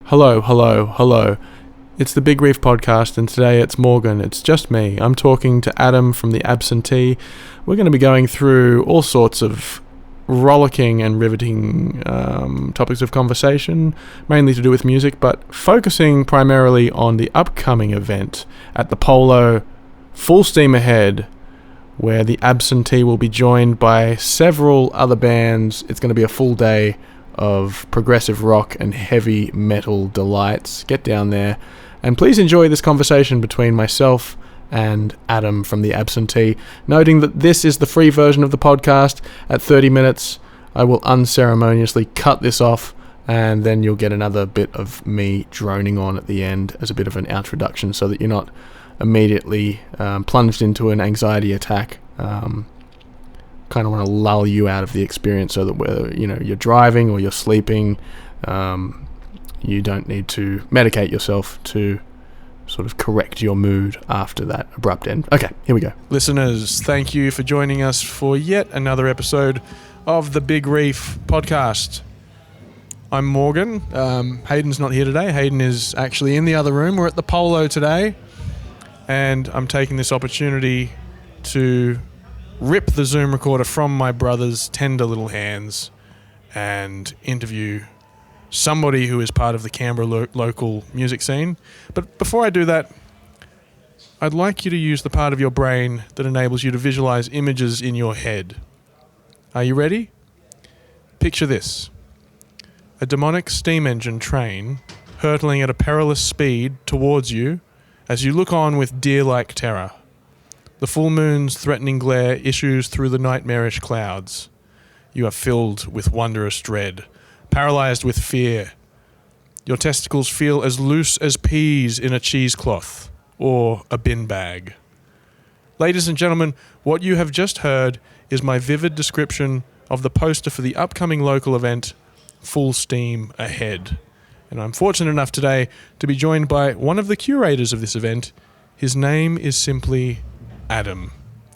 Hello, hello, hello. It's the Big Reef Podcast, and today it's Morgan. It's just me. I'm talking to Adam from the Absentee. We're going to be going through all sorts of rollicking and riveting topics of conversation, mainly to do with music, but focusing primarily on the upcoming event at the Polo, full steam ahead, where the Absentee will be joined by several other bands. It's going to be a full day of progressive rock and heavy metal delights. Get down there and please enjoy this conversation between myself and Adam from the Absentee. Noting that this is the free version of the podcast. At 30 minutes I will unceremoniously cut this off, and then you'll get another bit of me droning on at the end as a bit of an introduction, so that you're not immediately plunged into an anxiety attack. Kind of want to lull you out of the experience, so that whether you're driving or you're sleeping, you don't need to medicate yourself to sort of correct your mood after that abrupt end. Okay, here we go. Listeners, thank you for joining us for yet another episode of the Big Reef Podcast. I'm Morgan. Hayden's not here today. Hayden is actually in the other room. We're at the Polo today, and I'm taking this opportunity to rip the Zoom recorder from my brother's tender little hands and interview somebody who is part of the Canberra local music scene. But before I do that, I'd like you to use the part of your brain that enables you to visualize images in your head. Are you ready? Picture this: a demonic steam engine train hurtling at a perilous speed towards you as you look on with deer-like terror. The full moon's threatening glare issues through the nightmarish clouds. You are filled with wondrous dread, paralyzed with fear. Your testicles feel as loose as peas in a cheesecloth or a bin bag. Ladies and gentlemen, what you have just heard is my vivid description of the poster for the upcoming local event, Full Steam Ahead. And I'm fortunate enough today to be joined by one of the curators of this event. His name is simply Adam.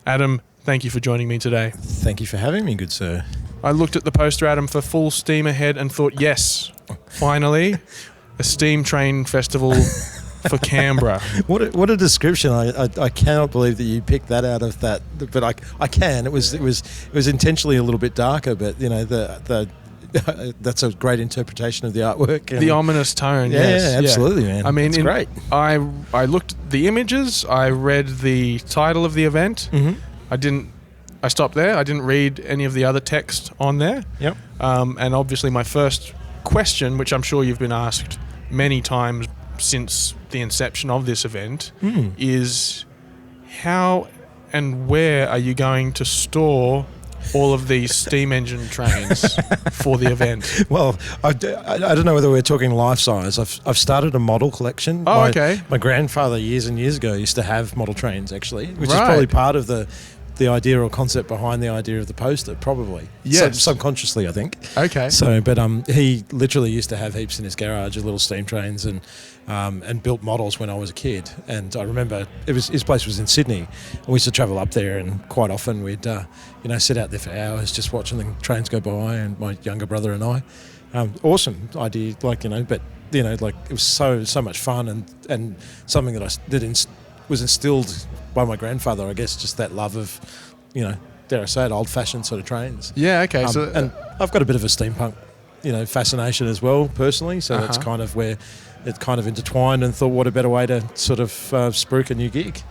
Adam, thank you for joining me today. Thank you for having me, good sir. I looked at the poster, Adam, for Full Steam Ahead and thought, yes, finally, a steam train festival for Canberra. What a description! I cannot believe that you picked that out of that, but I can. It was intentionally a little bit darker, but the that's a great interpretation of the artwork. The ominous tone, yes. Yeah, absolutely, man. I mean, it's great. I looked at the images, I read the title of the event. Mm-hmm. I stopped there. I didn't read any of the other text on there. Yep. And obviously my first question, which I'm sure you've been asked many times since the inception of this event, is how and where are you going to store all of these steam engine trains for the event? Well, I don't know whether we're talking life size. I've started a model collection. Oh, okay. My grandfather years and years ago used to have model trains, actually, which is Right. probably part of the idea or concept behind the idea of the poster, probably. Yes. Subconsciously, I think. Okay. So, but he literally used to have heaps in his garage of little steam trains and built models when I was a kid. And I remember his place was in Sydney, and we used to travel up there, and quite often we'd sit out there for hours just watching the trains go by, and my younger brother and I. Awesome idea, but it was so much fun and something that was instilled by my grandfather, I guess, just that love of, dare I say it, old-fashioned sort of trains. Yeah, okay. And I've got a bit of a steampunk, fascination as well, personally, so that's kind of where it kind of intertwined, and thought, what a better way to sort of spruik a new gig.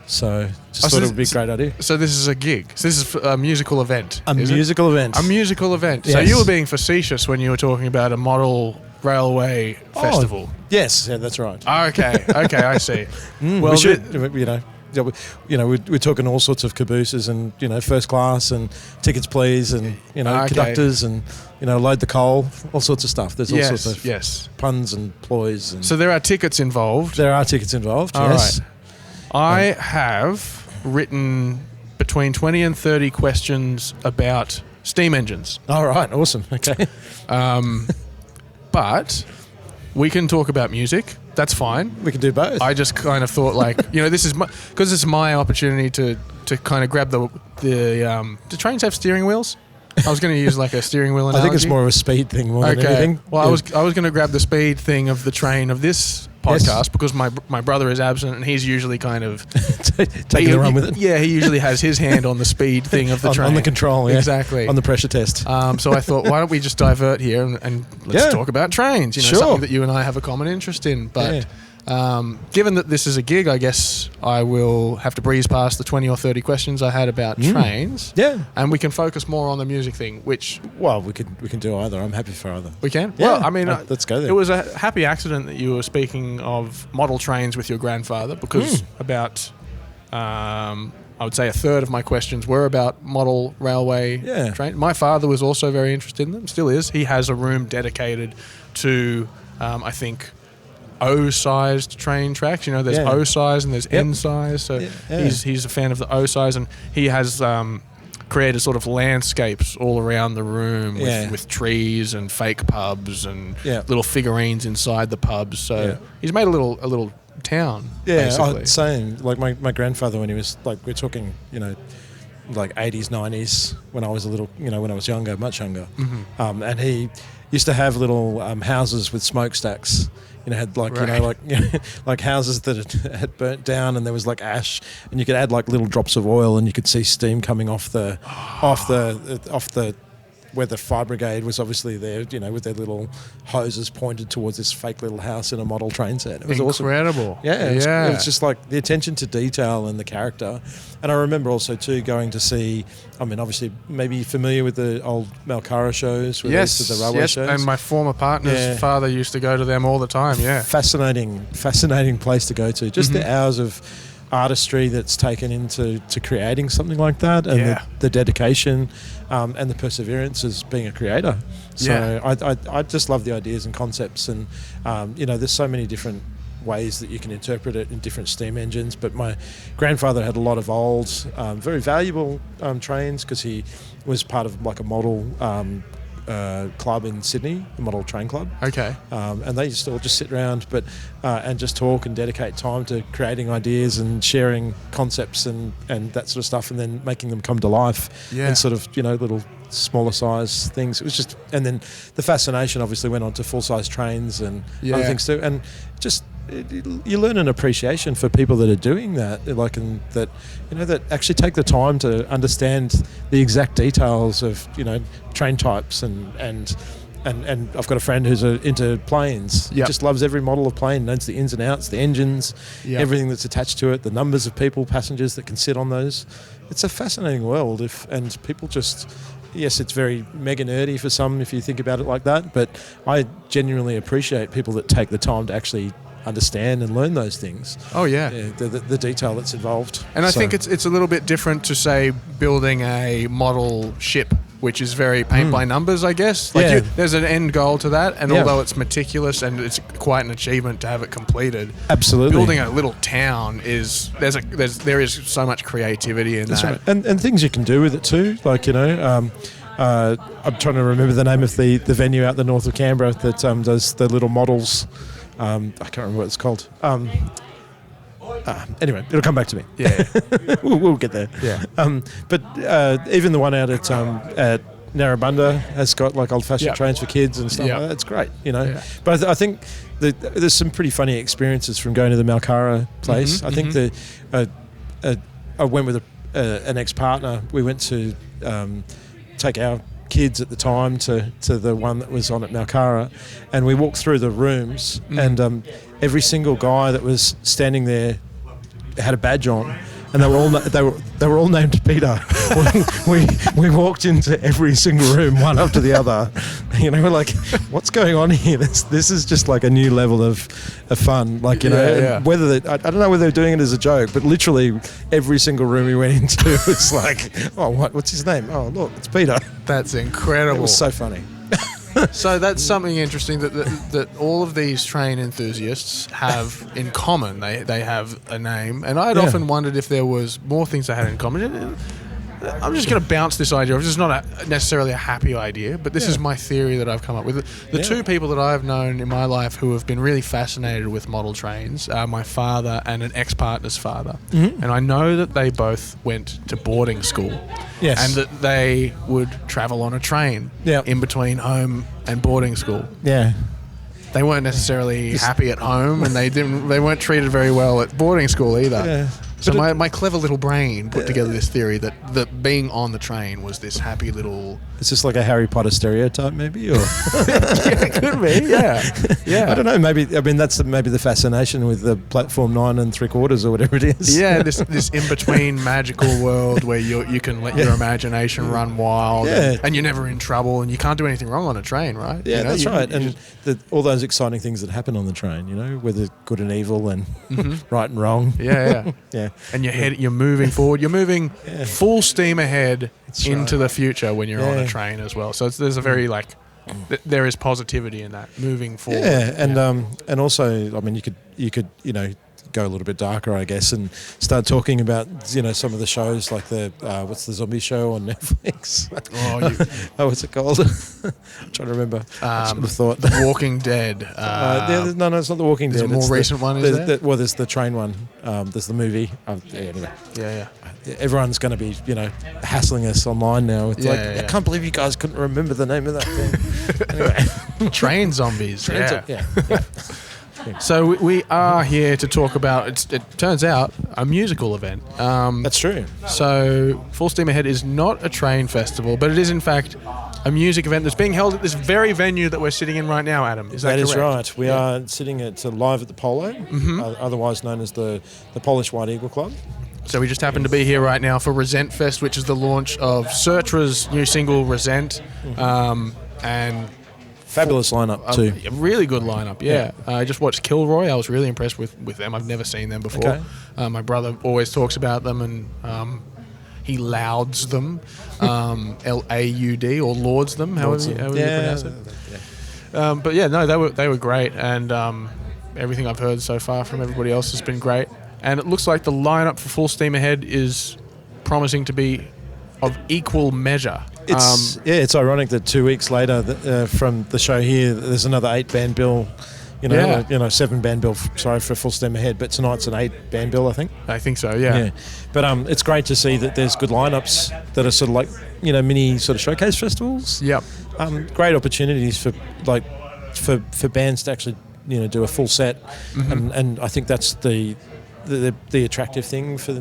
So just thought it would be a great idea. So this is a gig. So this is a musical event. A musical event. A musical event. Yes. So you were being facetious when you were talking about a model railway festival. Yes, yeah, that's right. Okay, I see. Well, we should, we're talking all sorts of cabooses and, first class and tickets please and, conductors and, load the coal, all sorts of stuff. There's all sorts of puns and ploys. And so there are tickets involved. There are tickets involved, all yes. Right. I have written between 20 and 30 questions about steam engines. All right, awesome, okay. But we can talk about music. That's fine. We can do both. I just kind of thought, this is because it's my opportunity to kind of grab the trains have steering wheels? I was going to use like a steering wheel analogy. I think it's more of a speed thing more than anything. Well, I was going to grab the speed thing of the train of this podcast because my brother is absent and he's usually kind of taking the run with it. Yeah, he usually has his hand on the speed thing of the train. On the control, exactly. On the pressure test. So I thought, why don't we just divert here and let's talk about trains? You know, something that you and I have a common interest in. But given that this is a gig, I guess I will have to breeze past the 20 or 30 questions I had about trains. Yeah. And we can focus more on the music thing, which... Well, we can do either. I'm happy for either. We can? Yeah. Well, I mean... let's go there. It was a happy accident that you were speaking of model trains with your grandfather because about... I would say a third of my questions were about model railway train. My father was also very interested in them, still is. He has a room dedicated to, I think... O-sized train tracks. You know, there's O-size and there's N-size. So he's a fan of the O-size, and he has created sort of landscapes all around the room with trees and fake pubs and little figurines inside the pubs. So he's made a little town. Yeah, same. Like my grandfather, when he was like, we're talking, you know, like 80s, 90s, when I was a little, you know, when I was younger, much younger, and he used to have little houses with smokestacks. You know, had like like houses that had burnt down, and there was like ash, and you could add like little drops of oil, and you could see steam coming off the where the fire brigade was obviously there, you know, with their little hoses pointed towards this fake little house in a model train set. It was incredible. Awesome. Yeah, it was just like the attention to detail and the character. And I remember also too going to see, I mean, obviously maybe you're familiar with the old Malcara shows, where yes, the railway shows. And my former partner's father used to go to them all the time. Yeah, fascinating place to go to. Just the hours of artistry that's taken into creating something like that, and the dedication and the perseverance as being a creator. So I just love the ideas and concepts, and you know, there's so many different ways that you can interpret it in different steam engines. But my grandfather had a lot of old, very valuable trains, because he was part of like a model club in Sydney, the Model Train Club. Okay. And they used to all just sit around and just talk and dedicate time to creating ideas and sharing concepts and that sort of stuff, and then making them come to life in sort of, you know, little smaller size things. It was just, and then the fascination obviously went on to full size trains and other things too. And just, you learn an appreciation for people that are doing that, like, and that, you know, that actually take the time to understand the exact details of, you know, train types and I've got a friend who's into planes. He just loves every model of plane, knows the ins and outs, the engines, everything that's attached to it, the numbers of people, passengers that can sit on those. It's a fascinating world, and people just... Yes, it's very mega nerdy for some if you think about it like that, but I genuinely appreciate people that take the time to actually understand and learn those things. Oh yeah, the detail that's involved. And I think it's a little bit different to say building a model ship, which is very paint by numbers, I guess. Like there's an end goal to that, and although it's meticulous and it's quite an achievement to have it completed, absolutely, building a little town is there is so much creativity in that, right. and things you can do with it too. Like, you know, I'm trying to remember the name of the venue out the north of Canberra that does the little models. I can't remember what it's called. Anyway, it'll come back to me. Yeah, we'll get there. Yeah. But even the one out at Narrabundah has got like old-fashioned trains for kids and stuff. Like that. It's great, you know. Yeah. But I think there's some pretty funny experiences from going to the Malcara place. I think I went with an ex-partner. We went to take our kids at the time to the one that was on at Malcara, and we walked through the rooms, and every single guy that was standing there had a badge on, and they were all named Peter. we walked into every single room, one after the other. You know, we're like, what's going on here? This is just like a new level of fun. Like, you know, whether I don't know whether they're doing it as a joke, but literally every single room we went into was like, oh, what's his name? Oh, look, it's Peter. That's incredible. It was so funny. So that's something interesting that all of these train enthusiasts have in common. They have a name, and I'd often wondered if there was more things they had in common. I'm just going to bounce this idea off. This is not necessarily a happy idea, but this is my theory that I've come up with. The two people that I've known in my life who have been really fascinated with model trains are my father and an ex-partner's father. Mm-hmm. And I know that they both went to boarding school. Yes. And that they would travel on a train in between home and boarding school. Yeah. They weren't necessarily happy at home, and they weren't treated very well at boarding school either. Yeah. So my clever little brain put together this theory that being on the train was this happy little... It's just like a Harry Potter stereotype, maybe? Or yeah, it could be, yeah. I don't know, that's maybe the fascination with the platform 9 3/4 or whatever it is. Yeah, this in-between magical world where you can let your imagination run wild and you're never in trouble and you can't do anything wrong on a train, right? Yeah, that's right. And all those exciting things that happen on the train, whether good and evil and right and wrong. Yeah. And you're moving forward. You're moving full steam ahead into the future when you're on a train as well. So there's a very there is positivity in that moving forward. Yeah, and also, I mean, you could go a little bit darker, I guess, and start talking about some of the shows like the what's the zombie show on Netflix? What's it called? I'm trying to remember. I should have thought The Walking Dead. No, it's not The Walking Dead. There's a more recent one. Is there? There's the train one. There's the movie. Anyway. Yeah. Everyone's going to be hassling us online now. It's I can't believe you guys couldn't remember the name of that thing. Anyway, Train Zombies. Yeah. So we are here to talk about, it turns out, a musical event. That's true. So Full Steam Ahead is not a train festival, but it is in fact a music event that's being held at this very venue that we're sitting in right now, Adam. Is that correct? That is right. We are sitting at live at the Polo, otherwise known as the Polish White Eagle Club. So we just happen to be here right now for Resentfest, which is the launch of Sertra's new single, Resent, and... Fabulous lineup too. A really good lineup, yeah. I just watched Kilroy. I was really impressed with them. I've never seen them before. Okay. My brother always talks about them, and he lauds them, L-A-U-D, or lauds them, however you pronounce it. Yeah. But yeah, no, they were great, and everything I've heard so far from everybody else has been great. And it looks like the lineup for Full Steam Ahead is promising to be of equal measure. It's ironic that 2 weeks later from the show here, there's another 8-band bill, 7-band bill, for Full Steam Ahead, but tonight's an 8-band bill, I think. I think so, yeah. But it's great to see that there's good lineups that are sort of like, mini sort of showcase festivals. Yep. Great opportunities for bands to actually, do a full set, and I think that's the attractive thing for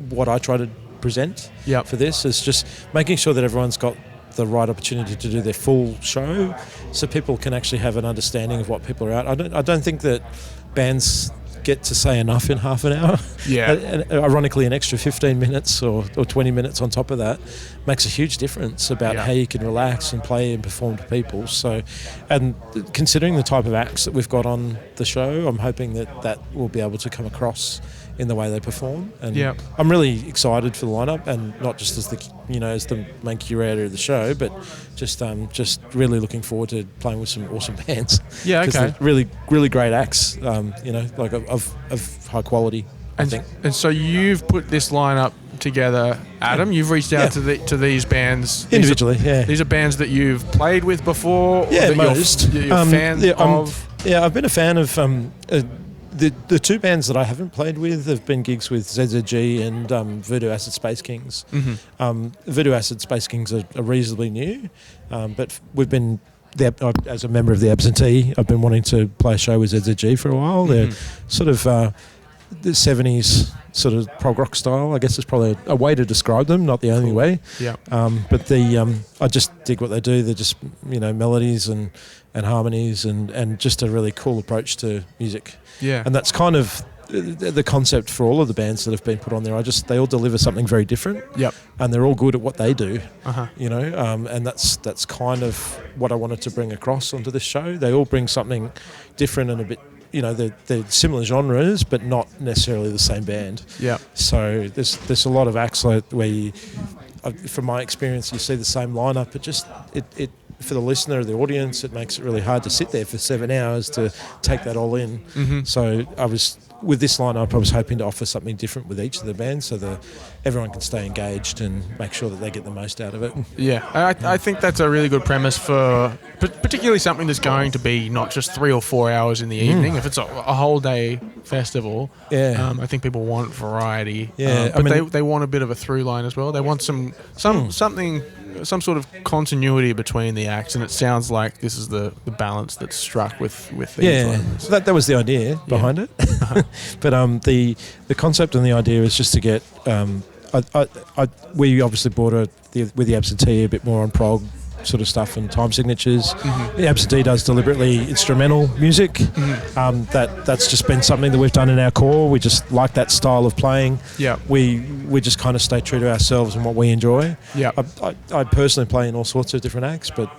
what I try to present for this is just making sure that everyone's got the right opportunity to do their full show, so people can actually have an understanding of what people are out. I don't think that bands get to say enough in half an hour. Yeah. And ironically, an extra 15 minutes or 20 minutes on top of that makes a huge difference about how you can relax and play and perform to people. So, and considering the type of acts that we've got on the show, I'm hoping that will be able to come across in the way they perform, and I'm really excited for the lineup, and not just as the main curator of the show, but just really looking forward to playing with some awesome bands. Yeah, okay. Really, really great acts, like of high quality. I think. And so you've put this lineup together, Adam. You've reached out to these bands individually. These are bands that you've played with before. Yeah, most. You're a fan of. I've been a fan of. The two bands that I haven't played with have been gigs with ZZG and Voodoo Acid Space Kings. Voodoo Acid Space Kings are reasonably new, but we've been, as a member of the Absentee, I've been wanting to play a show with ZZG for a while. They're sort of the 70s sort of prog rock style, I guess is probably a way to describe them, not the only way. Yeah. But I just dig what they do. They're just, melodies and harmonies and just a really cool approach to music. Yeah. And that's kind of the concept for all of the bands that have been put on there. They all deliver something very different. Yep. And they're all good at what they do. And that's kind of what I wanted to bring across onto this show. They all bring something different and a bit, they're similar genres, but not necessarily the same band. Yeah. So there's a lot of acts where from my experience, you see the same lineup. for the listener, the audience, it makes it really hard to sit there for 7 hours to take that all in. Mm-hmm. So with this lineup, I was hoping to offer something different with each of the bands so that everyone can stay engaged and make sure that they get the most out of it. Yeah, I think that's a really good premise for particularly something that's going to be not just 3 or 4 hours in the evening. If it's a whole day festival, I think people want variety. Yeah, but they want a bit of a through line as well. They want some sort of continuity between the acts, and it sounds like this is the balance that's struck with these ones. That was the idea behind it. But the concept and the idea is just to get. We obviously bought with the Absentee a bit more on prog sort of stuff and time signatures. Mm-hmm. The Absentee does deliberately instrumental music. Mm-hmm. That's just been something that we've done in our core. We just like that style of playing. Yeah, we just kind of stay true to ourselves and what we enjoy. Yeah, I personally play in all sorts of different acts, but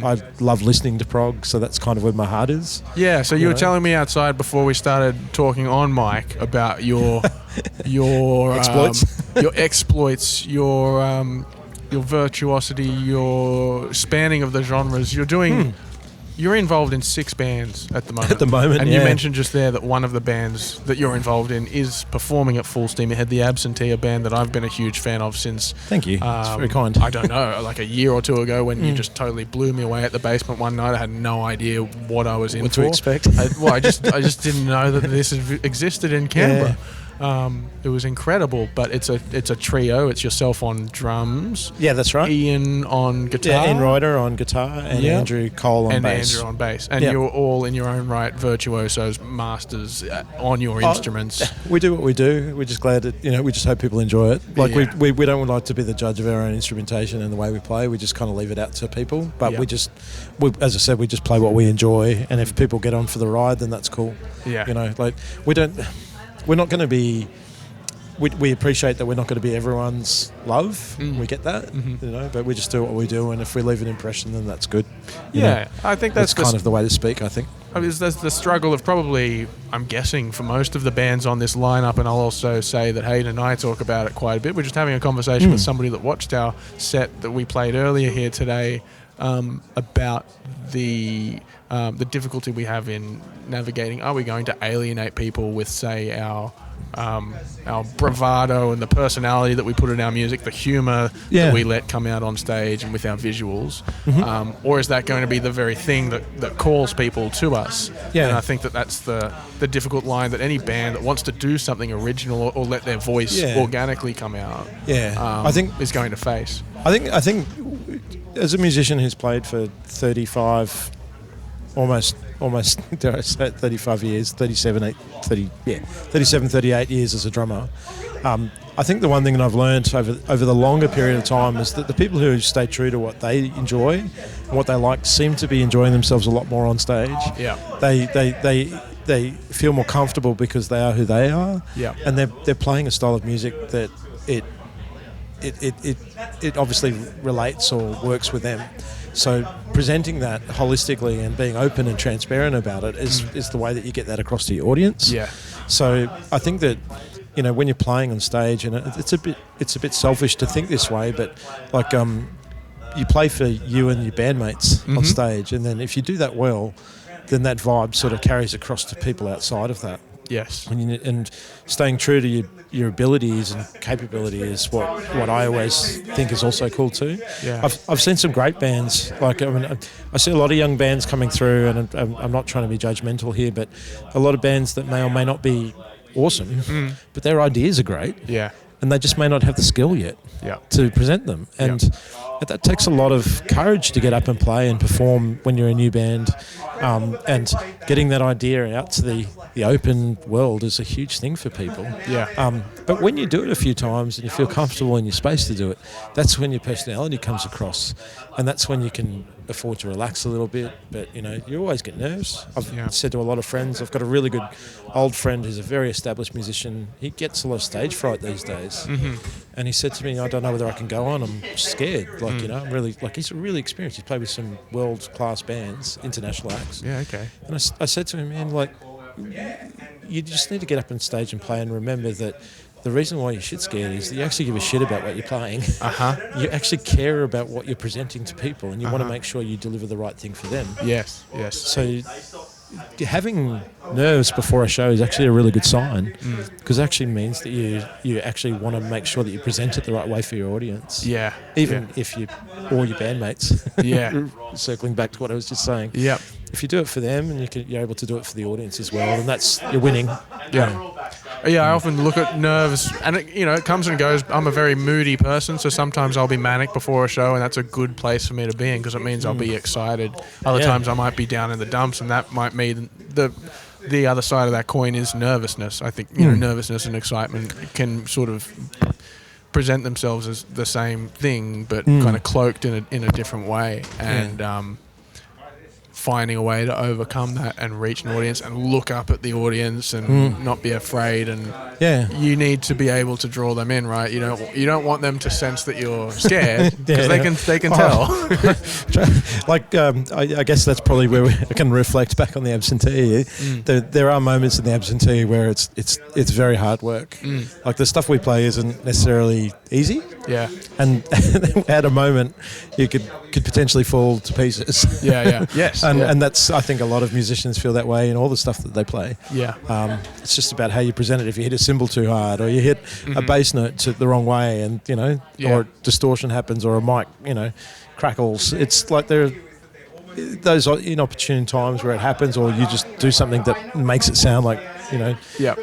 I love listening to prog, so that's kind of where my heart is. Yeah, so you were telling me outside before we started talking on mic about your exploits, your virtuosity, your spanning of the genres. You're involved in 6 bands at the moment. And you mentioned just there that one of the bands that you're involved in is performing at full steam ahead. The Absentee, a band that I've been a huge fan of since... Thank you. It's very kind. I don't know, like a year or 2 ago when you just totally blew me away at the basement one night. I had no idea what I was in what for. What to expect. I just didn't know that this existed in Canberra. Yeah. It was incredible, but it's a trio. It's yourself on drums. Yeah, that's right. Ian on guitar. Yeah, Ian Ryder on guitar and Andrew Cole on bass. And Andrew on bass. And you're all in your own right virtuosos, masters on your instruments. We do what we do. We're just glad that, we just hope people enjoy it. Like we don't like to be the judge of our own instrumentation and the way we play. We just kind of leave it out to people. But as I said, we just play what we enjoy. And if people get on for the ride, then that's cool. Yeah. We're not going to be... We appreciate that we're not going to be everyone's love. We get that, but we just do what we do, and if we leave an impression, then that's good. I think that's kind of the way to speak, I think. There's the struggle of probably, I'm guessing, for most of the bands on this lineup, and I'll also say that Hayden and I talk about it quite a bit. We're just having a conversation with somebody that watched our set that we played earlier here today about the difficulty we have in navigating. Are we going to alienate people with, say, our bravado and the personality that we put in our music, the humour that we let come out on stage and with our visuals? Or is that going to be the very thing that calls people to us? And I think that's the difficult line that any band that wants to do something original or let their voice organically come out I think is going to face. I think as a musician who's played for 35 almost dare I say it, 35 years, 38 years as a drummer. I think the one thing that I've learned over the longer period of time is that the people who stay true to what they enjoy and what they like seem to be enjoying themselves a lot more on stage. Yeah. They feel more comfortable because they are who they are. Yeah. And they're playing a style of music that it obviously relates or works with them. So presenting that holistically and being open and transparent about it is the way that you get that across to your audience. Yeah. So I think that when you're playing on stage, and it's a bit selfish to think this way, but like you play for you and your bandmates on stage, and then if you do that well, then that vibe sort of carries across to people outside of that. Yes. And staying true to your abilities and capability is what I always think is also cool too. Yeah. I've seen some great bands. Like I see a lot of young bands coming through, and I'm not trying to be judgmental here, but a lot of bands that may or may not be awesome, but their ideas are great. Yeah. And they just may not have the skill yet to present them. And that takes a lot of courage to get up and play and perform when you're a new band. And getting that idea out to the open world is a huge thing for people. Yeah. But when you do it a few times and you feel comfortable in your space to do it, that's when your personality comes across. And that's when you can afford to relax a little bit. But, you always get nerves. I've said to a lot of friends, I've got a really good old friend who's a very established musician. He gets a lot of stage fright these days. And he said to me, I don't know whether I can go on. I'm scared. I'm really, he's really experienced. He's played with some world-class bands, international acts. Yeah, okay. And I said to him, man, you just need to get up on stage and play and remember that the reason why you're shit scared is that you actually give a shit about what you're playing. You actually care about what you're presenting to people, and you want to make sure you deliver the right thing for them. Yes. So having nerves before a show is actually a really good sign, because it actually means that you actually want to make sure that you present it the right way for your audience. Yeah. Even if you or your bandmates. Yeah. Circling back to what I was just saying. Yeah. If you do it for them and you're able to do it for the audience as well, then you're winning. Yeah, I often look at nerves, and it comes and goes. I'm a very moody person, so sometimes I'll be manic before a show, and that's a good place for me to be in because it means I'll be excited. Other times I might be down in the dumps, and that might mean the other side of that coin is nervousness. I think nervousness and excitement can sort of present themselves as the same thing, but kind of cloaked in a different way, and finding a way to overcome that and reach an audience and look up at the audience and not be afraid, and you need to be able to draw them in, right? You don't want them to sense that you're scared because they can tell. I guess that's probably where I can reflect back on the Absentee. There are moments in the Absentee where it's very hard work. Like the stuff we play isn't necessarily easy. Yeah. And at a moment you could potentially fall to pieces. Yes. And that's, I think a lot of musicians feel that way in all the stuff that they play. Yeah. It's just about how you present it. If you hit a cymbal too hard, or you hit a bass note the wrong way, and or distortion happens, or a mic crackles. It's like there are those inopportune times where it happens, or you just do something that makes it sound like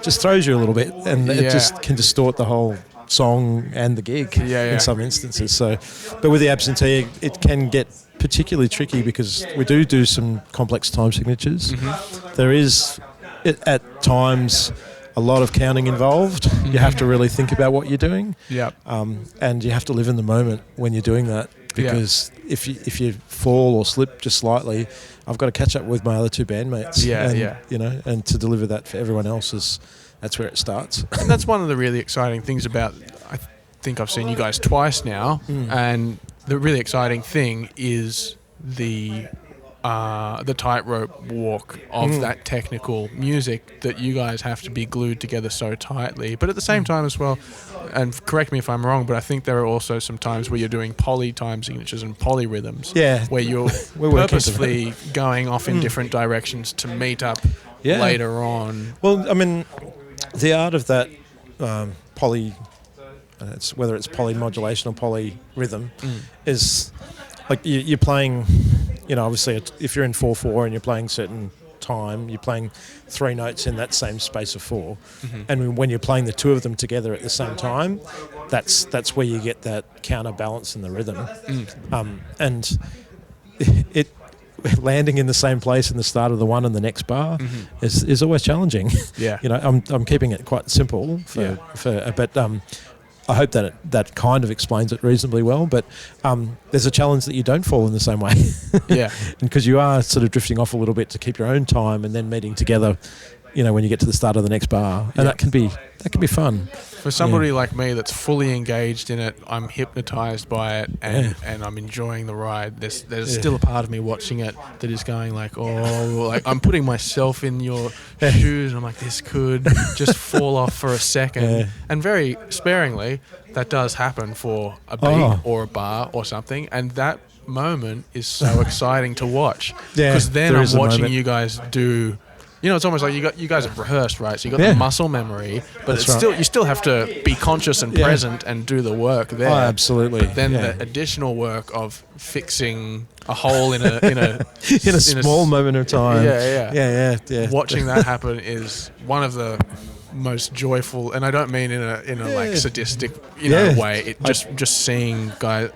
just throws you a little bit, and it just can distort the whole song and the gig in some instances. So, but with the Absentee, it can get particularly tricky because we do some complex time signatures. There is at times a lot of counting involved. You have to really think about what you're doing. And you have to live in the moment when you're doing that, because if you fall or slip just slightly, I've got to catch up with my other two bandmates. And to deliver that for everyone else that's where it starts. And that's one of the really exciting things about, I think I've seen you guys twice now, and the really exciting thing is the tightrope walk of that technical music, that you guys have to be glued together so tightly. But at the same time as well, and correct me if I'm wrong, but I think there are also some times where you're doing poly time signatures and polyrhythms, where you're purposefully going off in different directions to meet up later on. Well, I mean, the art of that whether it's polymodulation or polyrhythm, is like you're playing, obviously if you're in 4/4 and you're playing certain time, you're playing three notes in that same space of four, and when you're playing the two of them together at the same time, that's where you get that counterbalance in the rhythm, and it landing in the same place in the start of the one and the next bar is always challenging. I'm keeping it quite simple but I hope that kind of explains it reasonably well, but there's a challenge that you don't fall in the same way. Because you are sort of drifting off a little bit to keep your own time, and then meeting together, when you get to the start of the next bar. And that can be fun. For somebody like me that's fully engaged in it, I'm hypnotized by it, and I'm enjoying the ride. There's still a part of me watching it that is going like, I'm putting myself in your shoes, and I'm like, this could just fall off for a second. And very sparingly, that does happen for a beat or a bar or something, and that moment is so exciting to watch, because then I'm watching you guys do. It's almost like you guys have rehearsed, right? So you got the muscle memory, but you still have to be conscious and present and do the work there. Oh, absolutely. But then the additional work of fixing a hole in a small moment of time. Watching that happen is one of the most joyful, and I don't mean in a like sadistic way. It just seeing guys,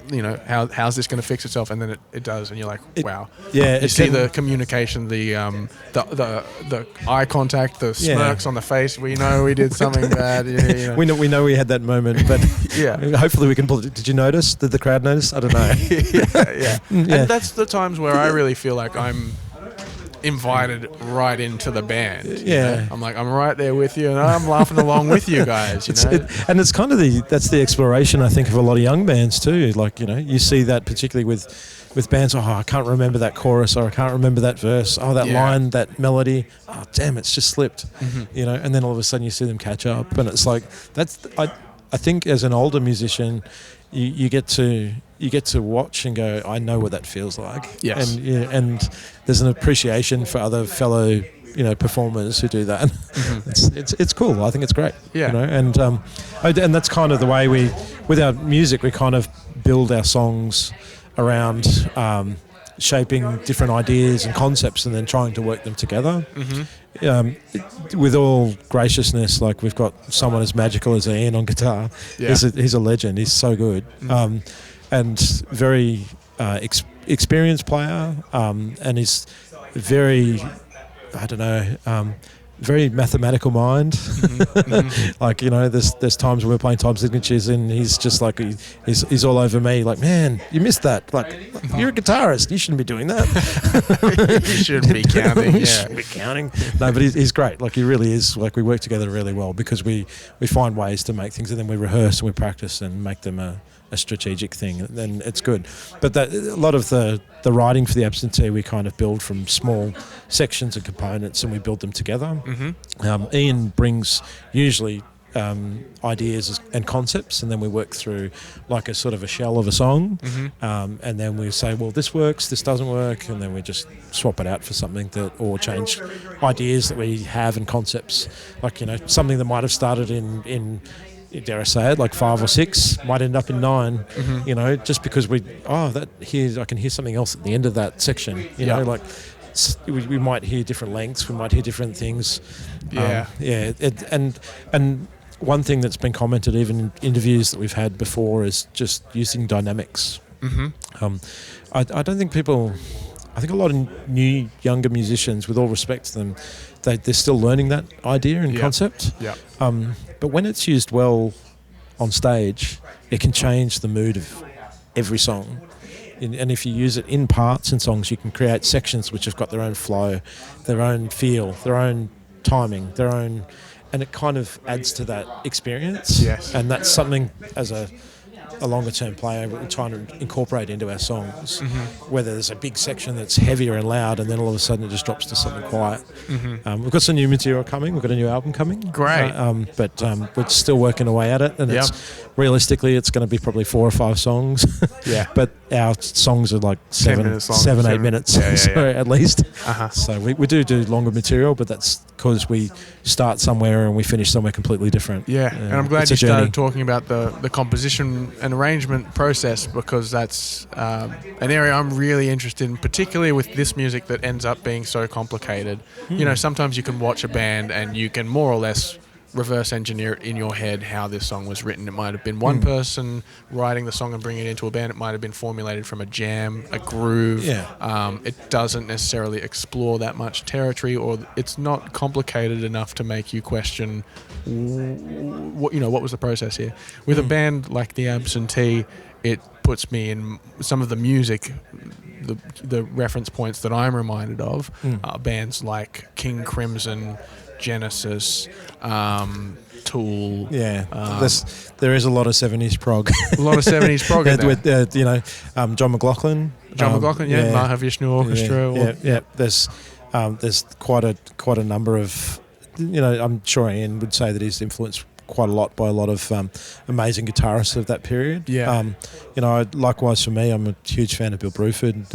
how's this going to fix itself, and then it does, and you're like, wow. You see the communication, the eye contact, the smirks on the face. We know we did something bad. We know we had that moment, but hopefully we can pull it. Did you notice? Did the crowd notice? I don't know. And that's the times where I really feel like I'm invited right into the band. Yeah. I'm like, I'm right there with you, and I'm laughing along with you guys. And it's kind of that's the exploration, I think, of a lot of young bands too. Like, you see that particularly with bands. Oh, I can't remember that chorus, or I can't remember that verse. Oh, that line, that melody. Oh, damn, it's just slipped. And then all of a sudden you see them catch up, and it's like I think as an older musician, you get to watch and go, I know what that feels like. Yes. And there's an appreciation for other fellow performers who do that. It's cool. I think it's great. Yeah. And that's kind of the way with our music, we kind of build our songs around shaping different ideas and concepts and then trying to work them together. With all graciousness, like we've got someone as magical as Ian on guitar. Yeah. He's a legend. He's so good. And very experienced player, and he's very, very mathematical mind. Like, there's times when we're playing time signatures and he's just like, he's all over me, like, man, you missed that. Like, you're a guitarist, you shouldn't be doing that. You shouldn't be counting. You shouldn't be counting. No, but he's great. Like, he really is. Like, we work together really well because we find ways to make things, and then we rehearse and we practice and make them a strategic thing, and it's good. But a lot of the writing for the Absentee, we kind of build from small sections and components, and we build them together. Ian brings usually ideas and concepts, and then we work through like a sort of a shell of a song, and then we say, well, this works, this doesn't work, and then we just swap it out for something or change ideas that we have and concepts, like something that might have started in dare I say it, like 5 or 6 might end up in 9, just because I can hear something else at the end of that section, like we might hear different lengths, we might hear different things. And one thing that's been commented even in interviews that we've had before is just using dynamics. I don't think I think a lot of new, younger musicians, with all respect to them, they're still learning that idea and concept. But when it's used well on stage, it can change the mood of every song. And if you use it in parts in songs, you can create sections which have got their own flow, their own feel, their own timing, and it kind of adds to that experience. Yes. And that's something as a longer term player we're trying to incorporate into our songs, whether there's a big section that's heavier and loud and then all of a sudden it just drops to something quiet. We've got some new material coming, we've got a new album coming. Great. But we're still working away at it, and realistically it's going to be probably 4 or 5 songs. But our songs are like 7, 8 minutes, at least. So we do longer material, but that's because we start somewhere and we finish somewhere completely different. And I'm glad you started talking about the composition and arrangement process, because that's an area I'm really interested in, particularly with this music that ends up being so complicated. Sometimes you can watch a band and you can more or less reverse engineer it in your head how this song was written. It might have been one person writing the song and bringing it into a band. It might have been formulated from a jam, a groove. It doesn't necessarily explore that much territory, or it's not complicated enough to make you question what was the process here. With a band like the Absentee, it puts me in some of the music, the reference points that I'm reminded of, bands like King Crimson, Genesis, Tool. There is a lot of 70s prog. A lot of 70s prog in there. With John McLaughlin. Mahavishnu Orchestra. There's quite a number of, I'm sure Ian would say that he's influenced quite a lot by a lot of amazing guitarists of that period. Likewise for me, I'm a huge fan of Bill Bruford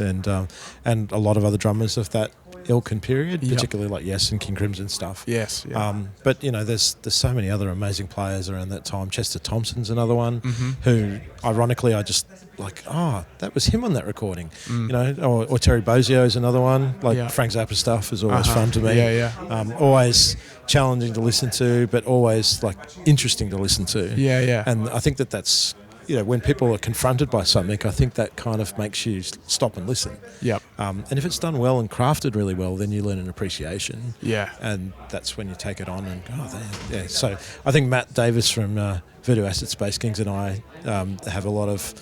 and a lot of other drummers of that ilk and period, particularly like Yes and King Crimson stuff. But there's so many other amazing players around that time. Chester Thompson's another one, who ironically I just like, that was him on that recording. Or Terry Bozzio's another one. Like Frank Zappa stuff is always fun to me. Always challenging to listen to, but always like interesting to listen to. And I think that's when people are confronted by something, I think that kind of makes you stop and listen. And if it's done well and crafted really well, then you learn an appreciation. And that's when you take it on and go, So I think Matt Davis from Voodoo Acid Space Kings and I have a lot of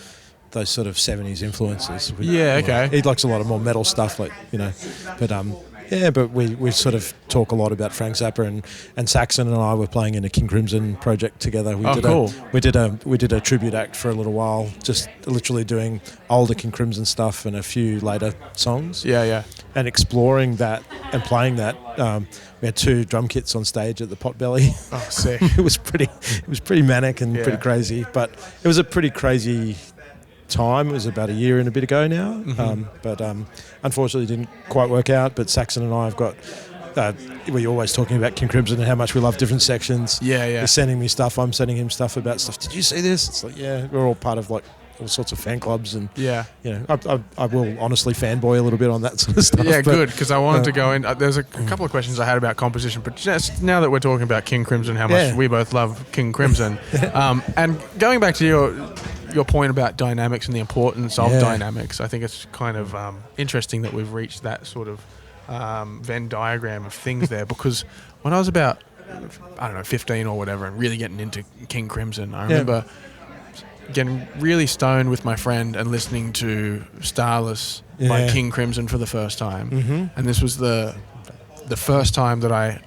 those sort of 70s influences. He likes a lot of more metal stuff, but Yeah, but we sort of talk a lot about Frank Zappa, and Saxon and I were playing in a King Crimson project together. Cool. We did a tribute act for a little while, just literally doing older King Crimson stuff and a few later songs. Yeah. And exploring that and playing that. We had 2 drum kits on stage at the Potbelly. Oh, sick. It was pretty manic and pretty crazy, but it was a pretty crazy time. It was about a year and a bit ago now, but unfortunately it didn't quite work out. But Saxon and I have got we're always talking about King Crimson and how much we love different sections. He's sending me stuff, I'm sending him stuff about stuff. Did you see this? It's like, yeah, we're all part of like all sorts of fan clubs, and I will honestly fanboy a little bit on that sort of stuff. Good, because I wanted to go in. There's a couple of questions I had about composition, but just now that we're talking about King Crimson, how much we both love King Crimson, and going back to your point about dynamics and the importance of dynamics, I think it's kind of interesting that we've reached that sort of Venn diagram of things there, because when I was about, 15 or whatever, and really getting into King Crimson, I remember getting really stoned with my friend and listening to Starless by King Crimson for the first time, and this was the first time that I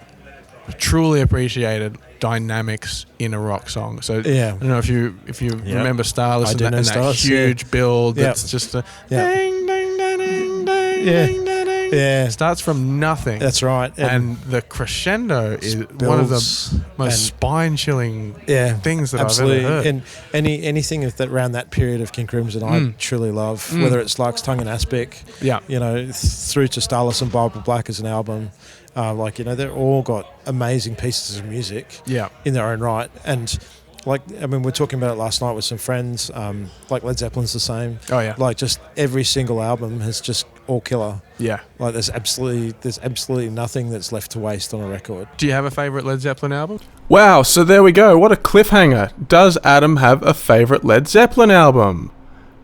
truly appreciated dynamics in a rock song. So I don't know if you remember Starless and that Starless, huge build that's just a ding ding ding ding ding ding. Starts from nothing. That's right. And the crescendo is one of the most spine-chilling things that I've ever heard. And anything that around that period of King Crimson, I truly love. Whether it's like Tongue and Aspic, through to Starless and Bible Black as an album. They're all got amazing pieces of music in their own right. And we're talking about it last night with some friends. Led Zeppelin's the same. Oh yeah. Like just every single album has just all killer. Yeah. Like there's absolutely nothing that's left to waste on a record. Do you have a favourite Led Zeppelin album? Wow, so there we go. What a cliffhanger. Does Adam have a favourite Led Zeppelin album?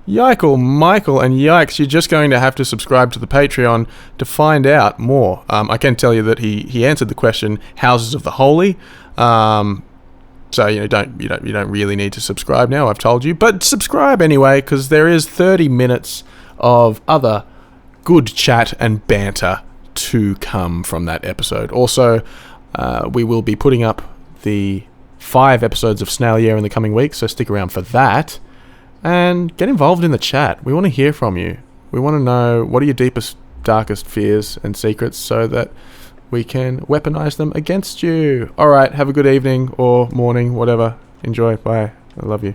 Yikle, Michael, and yikes, you're just going to have to subscribe to the Patreon to find out more. I can tell you that he answered the question, Houses of the Holy. So you don't really need to subscribe now, I've told you, but subscribe anyway, because there is 30 minutes of other good chat and banter to come from that episode. Also, we will be putting up the 5 episodes of Snail Year in the coming weeks, so stick around for that. And get involved in the chat. We want to hear from you. We want to know what are your deepest, darkest fears and secrets so that we can weaponize them against you. All right, have a good evening or morning, whatever. Enjoy. Bye. I love you.